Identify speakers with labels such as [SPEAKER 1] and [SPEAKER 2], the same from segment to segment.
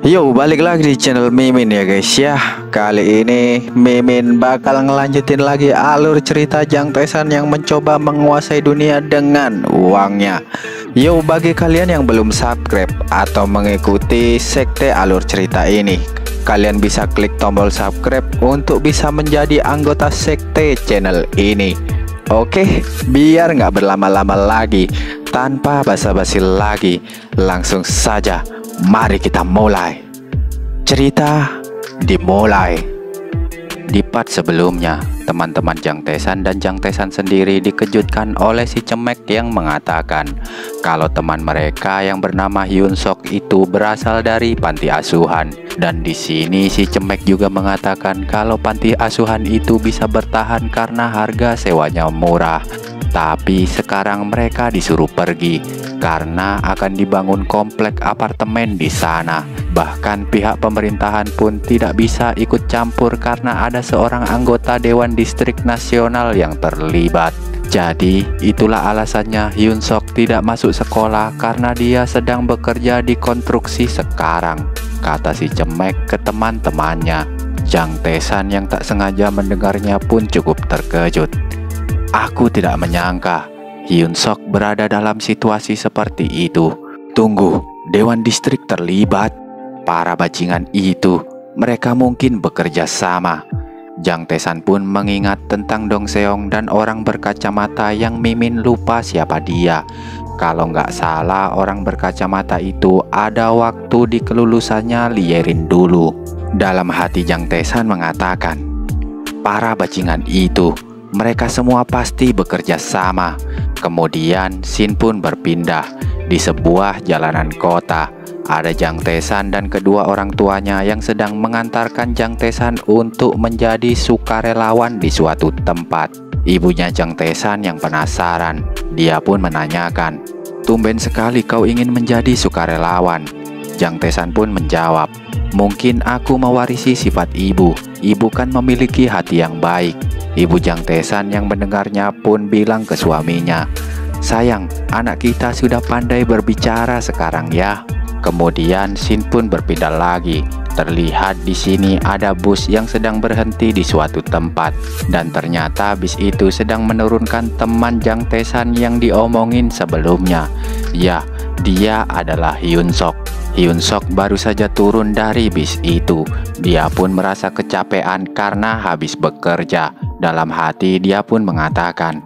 [SPEAKER 1] Yo, balik lagi di channel Mimin ya guys ya. Kali ini Mimin bakal ngelanjutin lagi alur cerita Jang Taesan yang mencoba menguasai dunia dengan uangnya. Yo, bagi kalian yang belum subscribe atau mengikuti sekte alur cerita ini, kalian bisa klik tombol subscribe untuk bisa menjadi anggota sekte channel ini. Oke, biar nggak berlama-lama lagi, tanpa basa-basi lagi, langsung saja mari kita mulai. Cerita dimulai. Di part sebelumnya, teman-teman Jang Taesan dan Jang Taesan sendiri dikejutkan oleh si Cemek yang mengatakan kalau teman mereka yang bernama Hyun Sok itu berasal dari panti asuhan. Dan di sini si Cemek juga mengatakan kalau panti asuhan itu bisa bertahan karena harga sewanya murah. Tapi sekarang mereka disuruh pergi karena akan dibangun komplek apartemen di sana. Bahkan pihak pemerintahan pun tidak bisa ikut campur karena ada seorang anggota Dewan Distrik Nasional yang terlibat. Jadi itulah alasannya Hyun Sok tidak masuk sekolah karena dia sedang bekerja di konstruksi sekarang, kata si Cemek ke teman-temannya. Jang Taesan yang tak sengaja mendengarnya pun cukup terkejut. Aku tidak menyangka Hyun Sok berada dalam situasi seperti itu. Tunggu, Dewan Distrik terlibat? Para bajingan itu, mereka mungkin bekerja sama. Jang Taesan pun mengingat tentang Dong Seong dan orang berkacamata yang Mimin lupa siapa dia. Kalau nggak salah, orang berkacamata itu ada waktu di kelulusannya Lierin dulu. Dalam hati Jang Taesan mengatakan, para bajingan itu, mereka semua pasti bekerja sama. Kemudian scene pun berpindah di sebuah jalanan kota. Ada Jang Taesan dan kedua orang tuanya yang sedang mengantarkan Jang Taesan untuk menjadi sukarelawan di suatu tempat. Ibunya Jang Taesan yang penasaran, dia pun menanyakan, "Tumben sekali kau ingin menjadi sukarelawan?" Jang Taesan pun menjawab, "Mungkin aku mewarisi sifat ibu. Ibu kan memiliki hati yang baik." Ibu Jang Taesan yang mendengarnya pun bilang ke suaminya, "Sayang, anak kita sudah pandai berbicara sekarang ya." Kemudian scene pun berpindah lagi. Terlihat di sini ada bus yang sedang berhenti di suatu tempat, dan ternyata bis itu sedang menurunkan teman Jang Taesan yang diomongin sebelumnya. Ya, dia adalah Hyun Sok. Hyun Sok baru saja turun dari bis itu. Dia pun merasa kecapean karena habis bekerja. Dalam hati dia pun mengatakan,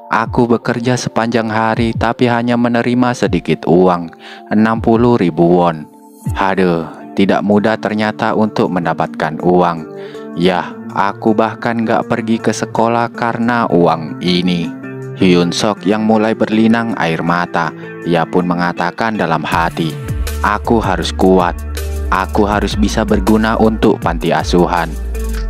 [SPEAKER 1] "Aku bekerja sepanjang hari tapi hanya menerima sedikit uang, 60.000 won. Haduh, tidak mudah ternyata untuk mendapatkan uang. Yah, aku bahkan gak pergi ke sekolah karena uang ini." Hyun Sok yang mulai berlinang air mata. Ia pun mengatakan dalam hati, "Aku harus kuat. Aku harus bisa berguna untuk panti asuhan.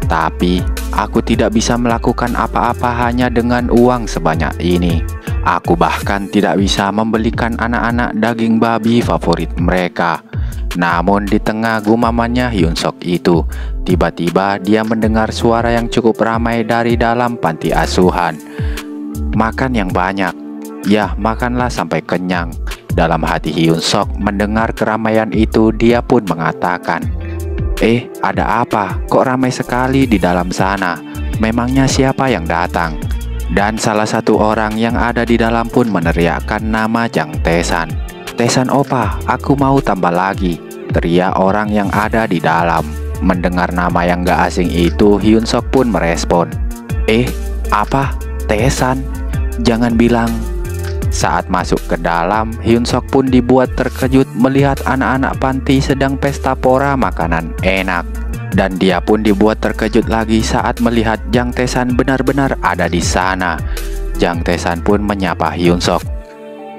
[SPEAKER 1] Tapi aku tidak bisa melakukan apa-apa hanya dengan uang sebanyak ini. Aku bahkan tidak bisa membelikan anak-anak daging babi favorit mereka." Namun di tengah gumamannya Hyun Sok itu, tiba-tiba dia mendengar suara yang cukup ramai dari dalam panti asuhan. "Makan yang banyak. Ya, makanlah sampai kenyang." Dalam hati Hyun Sok mendengar keramaian itu, dia pun mengatakan, "Ada apa? Kok ramai sekali di dalam sana? Memangnya siapa yang datang?" Dan salah satu orang yang ada di dalam pun meneriakkan nama Jang Taesan. "Taesan Opa, aku mau tambah lagi," teriak orang yang ada di dalam. Mendengar nama yang gak asing itu, Hyun Sok pun merespon, Apa? Taesan? Jangan bilang..." Saat masuk ke dalam, Hyun Sok pun dibuat terkejut melihat anak-anak panti sedang pesta pora makanan enak. Dan dia pun dibuat terkejut lagi saat melihat Jang Taesan benar-benar ada di sana. Jang Taesan pun menyapa Hyun Sok.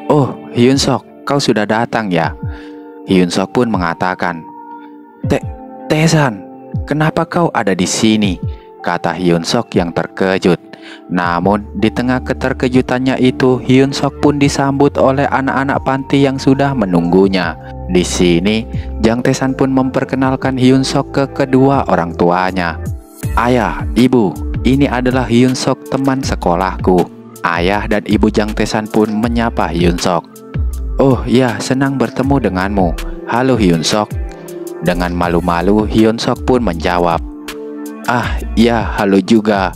[SPEAKER 1] "Oh, Hyun Sok, kau sudah datang ya?" Hyun Sok pun mengatakan, Taesan, kenapa kau ada di sini?" kata Hyun Sok yang terkejut. Namun di tengah keterkejutannya itu, Hyun Sok pun disambut oleh anak-anak panti yang sudah menunggunya. Di sini, Jang Taesan pun memperkenalkan Hyun Sok ke kedua orang tuanya. "Ayah, ibu, ini adalah Hyun Sok, teman sekolahku." Ayah dan ibu Jang Taesan pun menyapa Hyun Sok. "Oh ya, senang bertemu denganmu. "Halo Hyun Sok." Dengan malu-malu Hyun Sok pun menjawab, "Ah iya, halo juga."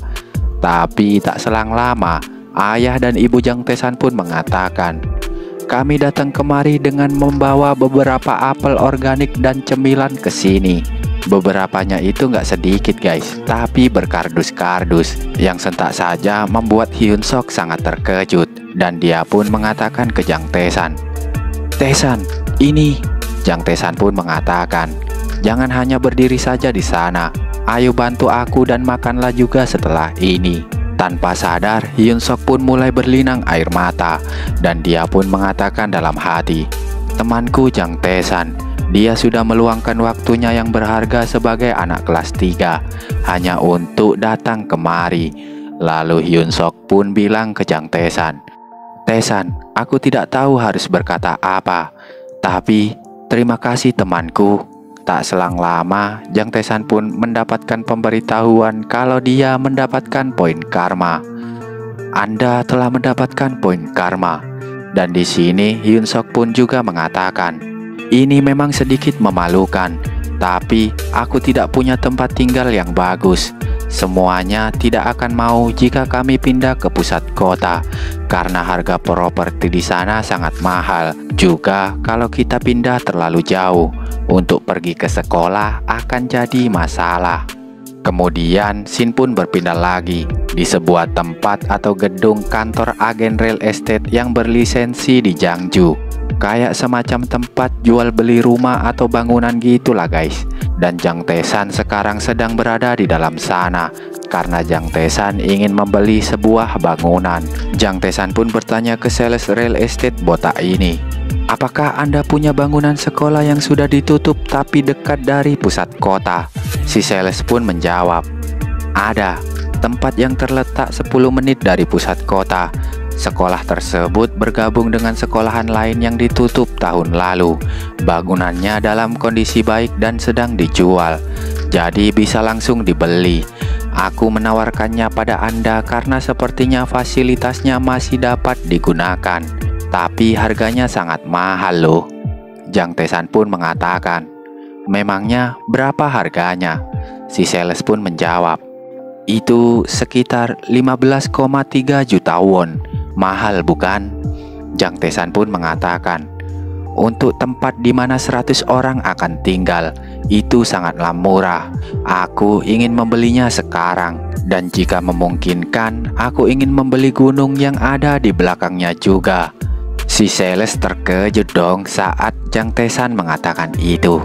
[SPEAKER 1] Tapi tak selang lama ayah dan ibu Jang Tae-san pun mengatakan, "Kami datang kemari dengan membawa beberapa apel organik dan cemilan ke sini." Beberapanya itu nggak sedikit guys, tapi berkardus-kardus, yang sentak saja membuat Hyun Sok sangat terkejut. Dan dia pun mengatakan ke Jang Tae-san, "Tae-san, ini." Jang Tae-san pun mengatakan, "Jangan hanya berdiri saja di sana. Ayo bantu aku dan makanlah juga setelah ini." Tanpa sadar, Hyun Sok pun mulai berlinang air mata. Dan dia pun mengatakan dalam hati, "Temanku Jang Tae-san, dia sudah meluangkan waktunya yang berharga sebagai anak kelas 3 hanya untuk datang kemari." Lalu Hyun Sok pun bilang ke Jang Tae-san, "Tae-san, aku tidak tahu harus berkata apa. Tapi terima kasih temanku." Tak selang lama, Jang Tae-san pun mendapatkan pemberitahuan kalau dia mendapatkan poin karma. "Anda telah mendapatkan poin karma." Dan di sini Hyun Sok pun juga mengatakan, "Ini memang sedikit memalukan, tapi aku tidak punya tempat tinggal yang bagus. Semuanya tidak akan mau jika kami pindah ke pusat kota, karena harga properti di sana sangat mahal. Juga kalau kita pindah terlalu jauh, untuk pergi ke sekolah akan jadi masalah." Kemudian Shin pun berpindah lagi di sebuah tempat atau gedung kantor agen real estate yang berlisensi di Jeongju. Kayak semacam tempat jual beli rumah atau bangunan gitulah guys. Dan Jang Tae-san sekarang sedang berada di dalam sana karena Jang Tae-san ingin membeli sebuah bangunan. Jang Tae-san pun bertanya ke sales real estate botak ini, "Apakah Anda punya bangunan sekolah yang sudah ditutup tapi dekat dari pusat kota?" Si sales pun menjawab, "Ada, tempat yang terletak 10 menit dari pusat kota. Sekolah tersebut bergabung dengan sekolahan lain yang ditutup tahun lalu. Bangunannya dalam kondisi baik dan sedang dijual, jadi bisa langsung dibeli. Aku menawarkannya pada Anda karena sepertinya fasilitasnya masih dapat digunakan. Tapi harganya sangat mahal loh." Jang Tae-san pun mengatakan, "Memangnya berapa harganya?" Si sales pun menjawab, "Itu sekitar 15,3 juta won. Mahal bukan?" Jang Tae-san pun mengatakan, "Untuk tempat di mana 100 orang akan tinggal, itu sangatlah murah. Aku ingin membelinya sekarang. Dan jika memungkinkan, aku ingin membeli gunung yang ada di belakangnya juga." Si sales terkejut dong saat Jang Tae-san mengatakan itu.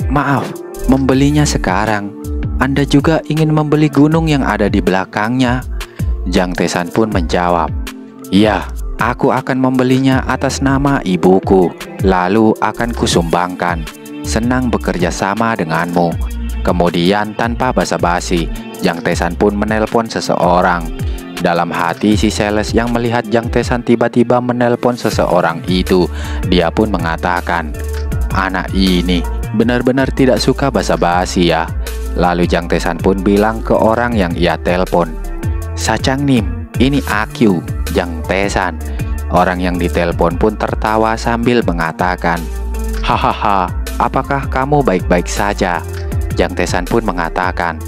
[SPEAKER 1] Maaf, membelinya sekarang? Anda juga ingin membeli gunung yang ada di belakangnya?" Jang Tae-san pun menjawab, "Ya, aku akan membelinya atas nama ibuku, lalu akan kusumbangkan. Senang bekerja sama denganmu." Kemudian tanpa basa-basi, Jang Tae-san pun menelpon seseorang. Dalam hati si sales yang melihat Jang Tae-san tiba-tiba menelpon seseorang itu, dia pun mengatakan, "Anak ini benar-benar tidak suka basa-basi ya." Lalu Jang Tae-san pun bilang ke orang yang ia telepon, "Sachangnim, ini aku, Jang Tae-san." Orang yang ditelepon pun tertawa sambil mengatakan, "Hahaha, apakah kamu baik-baik saja?" Jang Tae-san pun mengatakan,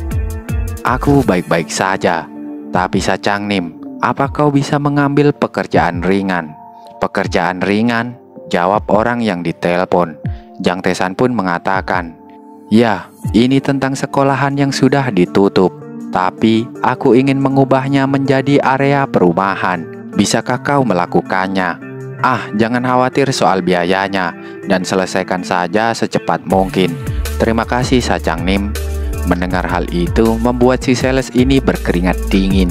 [SPEAKER 1] "Aku baik-baik saja. Tapi Sachangnim, apa kau bisa mengambil pekerjaan ringan?" "Pekerjaan ringan?" jawab orang yang ditelepon. Jang Tae-san pun mengatakan, "Ya, ini tentang sekolahan yang sudah ditutup. Tapi aku ingin mengubahnya menjadi area perumahan. Bisakah kau melakukannya?" "Ah, jangan khawatir soal biayanya, dan selesaikan saja secepat mungkin. Terima kasih Sachangnim." Mendengar hal itu membuat si sales ini berkeringat dingin.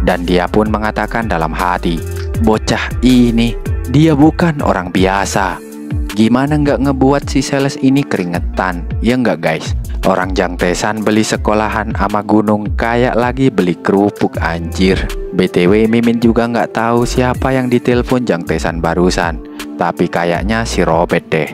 [SPEAKER 1] Dan dia pun mengatakan dalam hati, "Bocah ini, dia bukan orang biasa." Gimana nggak ngebuat si sales ini keringetan? Ya nggak guys? Orang Jang Tae-san beli sekolahan ama gunung kayak lagi beli kerupuk anjir. BTW Mimin juga nggak tahu siapa yang ditelepon Jang Tae-san barusan, tapi kayaknya si Robert deh.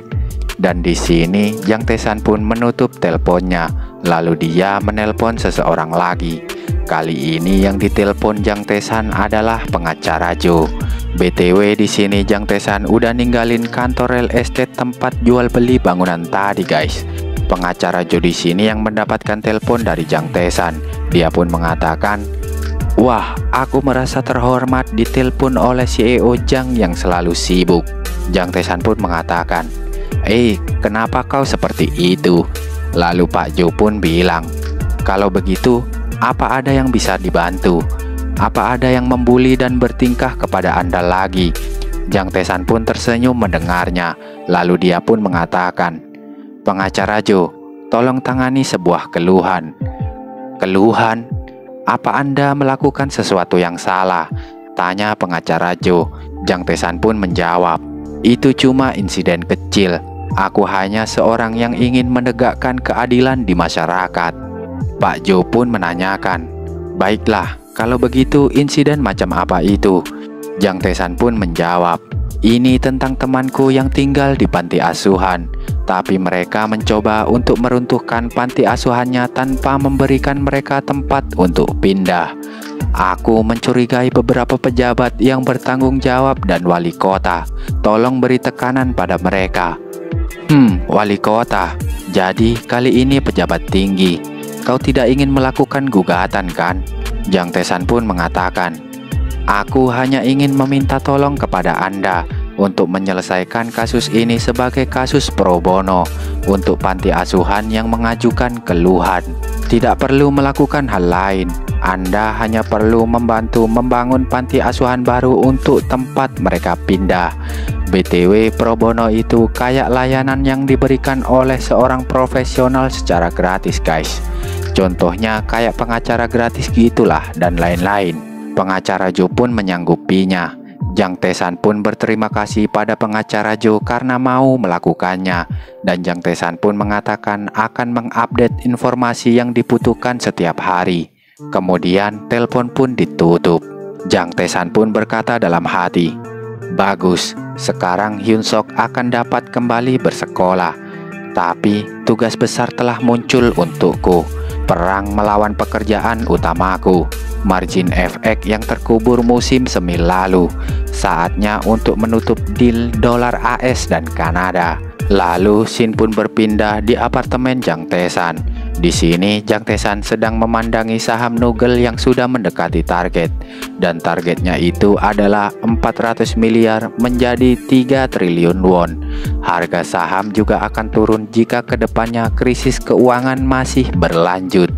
[SPEAKER 1] Dan di sini Jang Tae-san pun menutup teleponnya, lalu dia menelpon seseorang lagi. Kali ini yang ditelepon Jang Tae-san adalah pengacara Jo. BTW di sini Jang Tae-san udah ninggalin kantor real estate tempat jual beli bangunan tadi guys. Pengacara Jo di sini yang mendapatkan telepon dari Jang Tae-san. Dia pun mengatakan, "Wah, aku merasa terhormat ditelepon oleh CEO Jang yang selalu sibuk." Jang Tae-san pun mengatakan, "Kenapa kau seperti itu?" Lalu Pak Jo pun bilang, "Kalau begitu, apa ada yang bisa dibantu? Apa ada yang membuli dan bertingkah kepada Anda lagi?" Jang Tae-san pun tersenyum mendengarnya. Lalu dia pun mengatakan, "Pengacara Jo, tolong tangani sebuah keluhan." "Keluhan? Apa Anda melakukan sesuatu yang salah?" tanya pengacara Jo. Jang Tae-san pun menjawab, "Itu cuma insiden kecil. Aku hanya seorang yang ingin menegakkan keadilan di masyarakat." Pak Jo pun menanyakan, "Baiklah, kalau begitu insiden macam apa itu?" Jang Tae-san pun menjawab, "Ini tentang temanku yang tinggal di panti asuhan. Tapi mereka mencoba untuk meruntuhkan panti asuhannya tanpa memberikan mereka tempat untuk pindah. Aku mencurigai beberapa pejabat yang bertanggung jawab dan wali kota. Tolong beri tekanan pada mereka." Wali kota. Jadi kali ini pejabat tinggi. Kau tidak ingin melakukan gugatan kan? Jang Tae-san pun mengatakan, "Aku hanya ingin meminta tolong kepada Anda untuk menyelesaikan kasus ini sebagai kasus pro bono untuk panti asuhan yang mengajukan keluhan. Tidak perlu melakukan hal lain. Anda hanya perlu membantu membangun panti asuhan baru untuk tempat mereka pindah. BTW pro bono itu kayak layanan yang diberikan oleh seorang profesional secara gratis guys. Contohnya kayak pengacara gratis gitulah dan lain-lain." Pengacara Jo pun menyanggupinya. Jang Tae-san pun berterima kasih pada pengacara Jo karena mau melakukannya. Dan Jang Tae-san pun mengatakan akan mengupdate informasi yang dibutuhkan setiap hari. Kemudian telepon pun ditutup. Jang Tae-san pun berkata dalam hati, "Bagus, sekarang Hyun Sok akan dapat kembali bersekolah. Tapi tugas besar telah muncul untukku. Perang melawan pekerjaan utamaku, margin FX yang terkubur musim semi lalu. Saatnya untuk menutup deal dolar AS dan Kanada." Lalu Shin pun berpindah di apartemen Jang Tae-san. Di sini Jang Tae-san sedang memandangi saham Nugel yang sudah mendekati target. Dan targetnya itu adalah 400 miliar menjadi 3 triliun won. Harga saham juga akan turun jika kedepannya krisis keuangan masih berlanjut.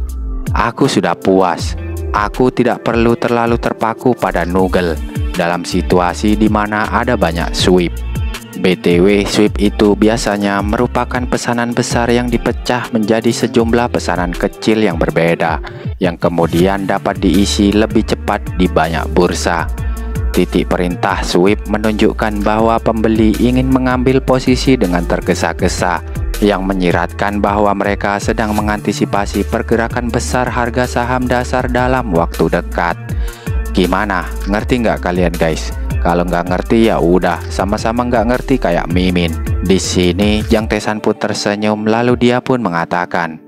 [SPEAKER 1] Aku sudah puas. Aku tidak perlu terlalu terpaku pada Nugel dalam situasi di mana ada banyak sweep. BTW, sweep itu biasanya merupakan pesanan besar yang dipecah menjadi sejumlah pesanan kecil yang berbeda, yang kemudian dapat diisi lebih cepat di banyak bursa. Titik perintah sweep menunjukkan bahwa pembeli ingin mengambil posisi dengan tergesa-gesa, yang menyiratkan bahwa mereka sedang mengantisipasi pergerakan besar harga saham dasar dalam waktu dekat. Gimana? Ngerti nggak kalian guys? Kalau nggak ngerti ya udah, sama-sama nggak ngerti kayak Mimin. Di sini Jang Tae-san pun tersenyum, lalu dia pun mengatakan,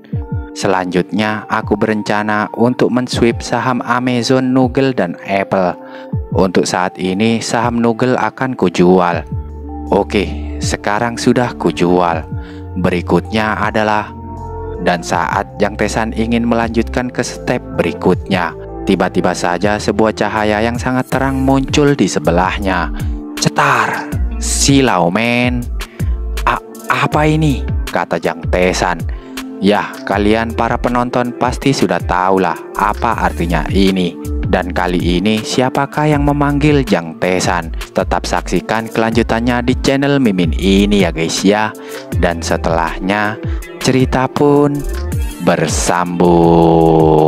[SPEAKER 1] "Selanjutnya aku berencana untuk men-sweep saham Amazon, Nugel, dan Apple. Untuk saat ini saham Nugel akan kujual." "Oke, sekarang sudah kujual. Berikutnya adalah..." Dan saat Jang Tae-san ingin melanjutkan ke step berikutnya, tiba-tiba saja sebuah cahaya yang sangat terang muncul di sebelahnya. Cetar! Silau men! Apa ini? Kata Jang Tae-san. "Yah, kalian para penonton pasti sudah tahulah apa artinya ini. Dan kali ini siapakah yang memanggil Jang Tae-san? Tetap saksikan kelanjutannya di channel Mimin ini ya guys ya. Dan setelahnya cerita pun bersambung."